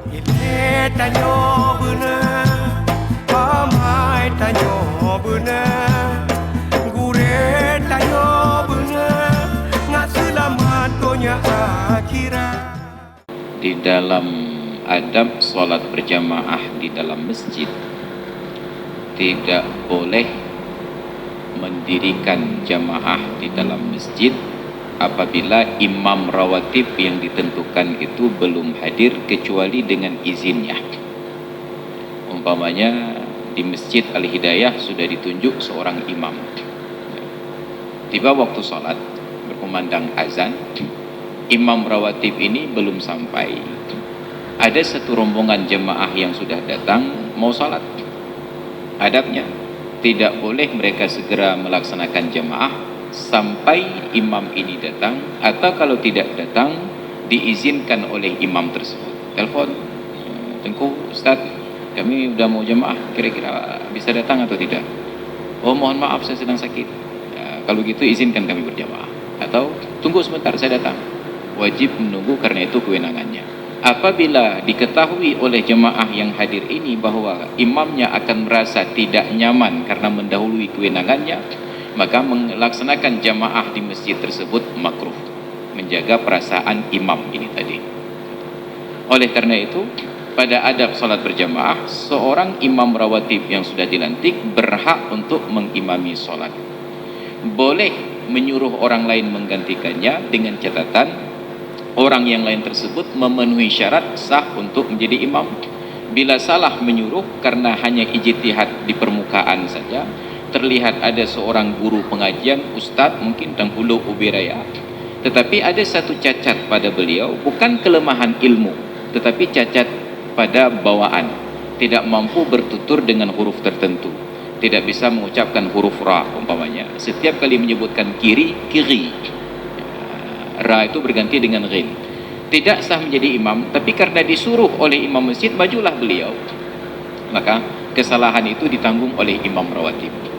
Ile tanyo bener, amai tanyo bener, gure tanyo bener, nggak selamat dunia akhirat. Di dalam adab sholat berjamaah di dalam masjid, tidak boleh mendirikan jamaah di dalam masjid apabila imam rawatib yang ditentukan itu belum hadir kecuali dengan izinnya. Umpamanya di Masjid Al-Hidayah sudah ditunjuk seorang imam, tiba waktu sholat berkumandang azan, imam rawatib ini belum sampai, ada satu rombongan jemaah yang sudah datang mau sholat. Adabnya tidak boleh mereka segera melaksanakan jemaah sampai imam ini datang, atau kalau tidak datang diizinkan oleh imam tersebut. Telepon, Tengku, Ustaz, kami udah mau jemaah, kira-kira bisa datang atau tidak? Oh, mohon maaf, saya sedang sakit. Kalau gitu izinkan kami berjamaah, atau tunggu sebentar, saya datang. Wajib menunggu karena itu kewenangannya. Apabila diketahui oleh jemaah yang hadir ini bahwa imamnya akan merasa tidak nyaman karena mendahului kewenangannya, maka melaksanakan jamaah di masjid tersebut makruh, menjaga perasaan imam ini tadi. Oleh karena itu, pada adab salat berjamaah, seorang imam rawatib yang sudah dilantik berhak untuk mengimami salat. Boleh menyuruh orang lain menggantikannya dengan catatan orang yang lain tersebut memenuhi syarat sah untuk menjadi imam. Bila salah menyuruh karena hanya ijtihad di permukaan saja, terlihat ada seorang guru pengajian, ustadz mungkin Tengku Ubiraya, tetapi ada satu cacat pada beliau, bukan kelemahan ilmu, tetapi cacat pada bawaan, tidak mampu bertutur dengan huruf tertentu, tidak bisa mengucapkan huruf ra umpamanya, setiap kali menyebutkan kiri, kiri, ra itu berganti dengan ghin, tidak sah menjadi imam. Tapi karena disuruh oleh imam masjid, majulah beliau, maka kesalahan itu ditanggung oleh imam rawatib.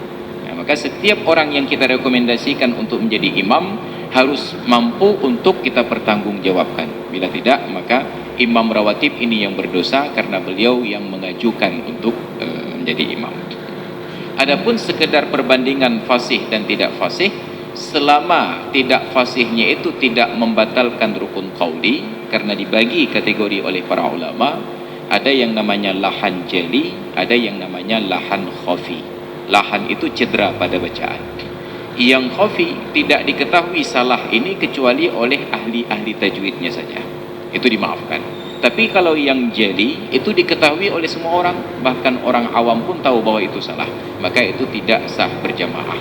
Maka setiap orang yang kita rekomendasikan untuk menjadi imam harus mampu untuk kita pertanggungjawabkan. Bila tidak, maka imam rawatib ini yang berdosa karena beliau yang mengajukan untuk menjadi imam. Adapun sekedar perbandingan fasih dan tidak fasih, selama tidak fasihnya itu tidak membatalkan rukun qauli, karena dibagi kategori oleh para ulama, ada yang namanya lahan jali, ada yang namanya lahan khafi. Lahan itu cedera pada bacaan. Yang khafi tidak diketahui salah ini kecuali oleh ahli-ahli tajwidnya saja, itu dimaafkan. Tapi kalau yang jali itu diketahui oleh semua orang, bahkan orang awam pun tahu bahwa itu salah, maka itu tidak sah berjamaah.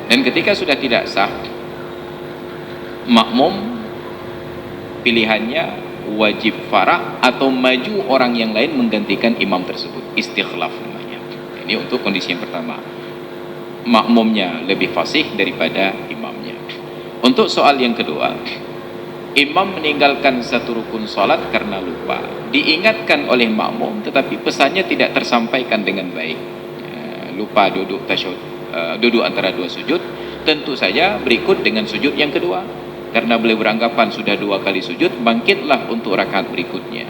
Dan ketika sudah tidak sah, makmum pilihannya wajib farah atau maju orang yang lain menggantikan imam tersebut, istikhlaf namanya. Ini untuk kondisi yang pertama, makmumnya lebih fasih daripada imamnya. Untuk soal yang kedua, imam meninggalkan satu rukun salat karena lupa, diingatkan oleh makmum tetapi pesannya tidak tersampaikan dengan baik. Lupa duduk tasyahud, duduk antara dua sujud, tentu saja berikut dengan sujud yang kedua. Karena beliau beranggapan sudah dua kali sujud, bangkitlah untuk rakaat berikutnya.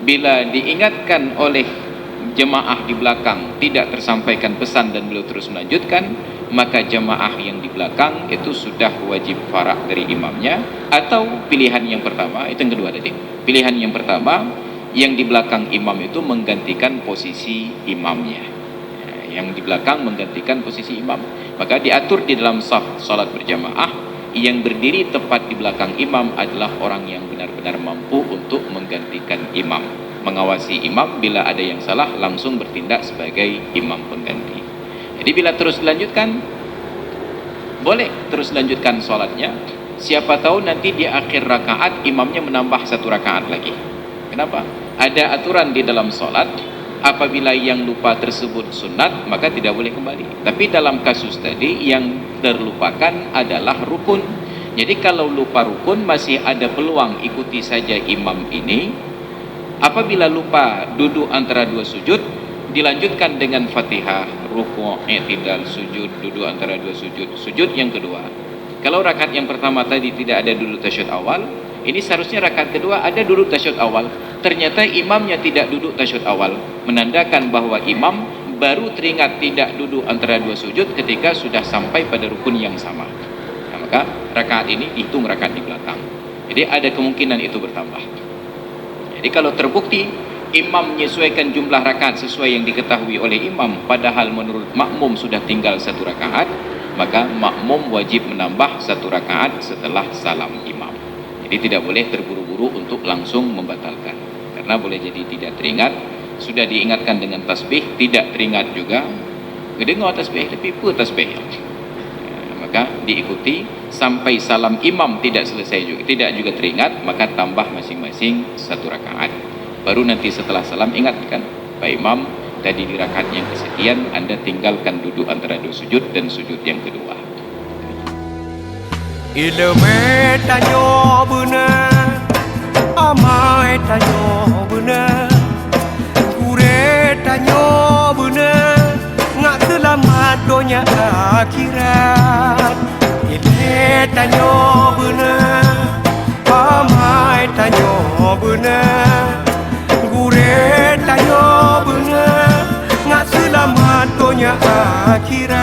Bila diingatkan oleh jemaah di belakang tidak tersampaikan pesan dan beliau terus melanjutkan, maka jemaah yang di belakang itu sudah wajib farah dari imamnya. Atau pilihan yang pertama, itu yang kedua tadi, pilihan yang pertama, yang di belakang imam itu menggantikan posisi imamnya, yang di belakang menggantikan posisi imam. Maka diatur di dalam saf salat berjamaah, yang berdiri tepat di belakang imam adalah orang yang benar-benar mampu untuk menggantikan imam, mengawasi imam. Bila ada yang salah langsung bertindak sebagai imam pengganti. Jadi bila terus dilanjutkan, boleh terus lanjutkan sholatnya. Siapa tahu nanti di akhir rakaat imamnya menambah satu rakaat lagi. Kenapa? Ada aturan di dalam sholat, apabila yang lupa tersebut sunat maka tidak boleh kembali. Tapi dalam kasus tadi yang terlupakan adalah rukun. Jadi kalau lupa rukun masih ada peluang ikuti saja imam ini. Apabila lupa duduk antara dua sujud, dilanjutkan dengan Fatihah, ruku', i'tidal, sujud, duduk antara dua sujud. Sujud yang kedua. Kalau rakaat yang pertama tadi tidak ada duduk tasyahud awal, ini seharusnya rakaat kedua ada duduk tasyahud awal. ternyata imamnya tidak duduk tasyahud awal, menandakan bahwa imam baru teringat tidak duduk antara dua sujud ketika sudah sampai pada rukun yang sama. Nah, maka rakaat ini dihitung rakaat di belakang. Jadi ada kemungkinan itu bertambah. Jadi kalau terbukti imam menyesuaikan jumlah rakaat sesuai yang diketahui oleh imam, padahal menurut makmum sudah tinggal satu rakaat, maka makmum wajib menambah satu rakaat setelah salam imam. Jadi tidak boleh terburu-buru untuk langsung membatalkan, karena boleh jadi tidak teringat, sudah diingatkan dengan tasbih, tidak teringat juga, dengar tasbih tapi apa tasbih, maka diikuti sampai salam imam tidak selesai juga, tidak juga teringat, maka tambah masing-masing satu rakaat. Baru nanti setelah salam ingatkan, Pak Imam, tadi di rakaat yang kesekian Anda tinggalkan duduk antara dua sujud dan sujud yang kedua. Ilmu tanyo benar, amai tanyo benar, gure tanyo benar, ngak selamat dunia akhirat. Ilmu tanyo benar, amai tanyo benar, gure tanyo benar, ngak selamat dunia akhirat.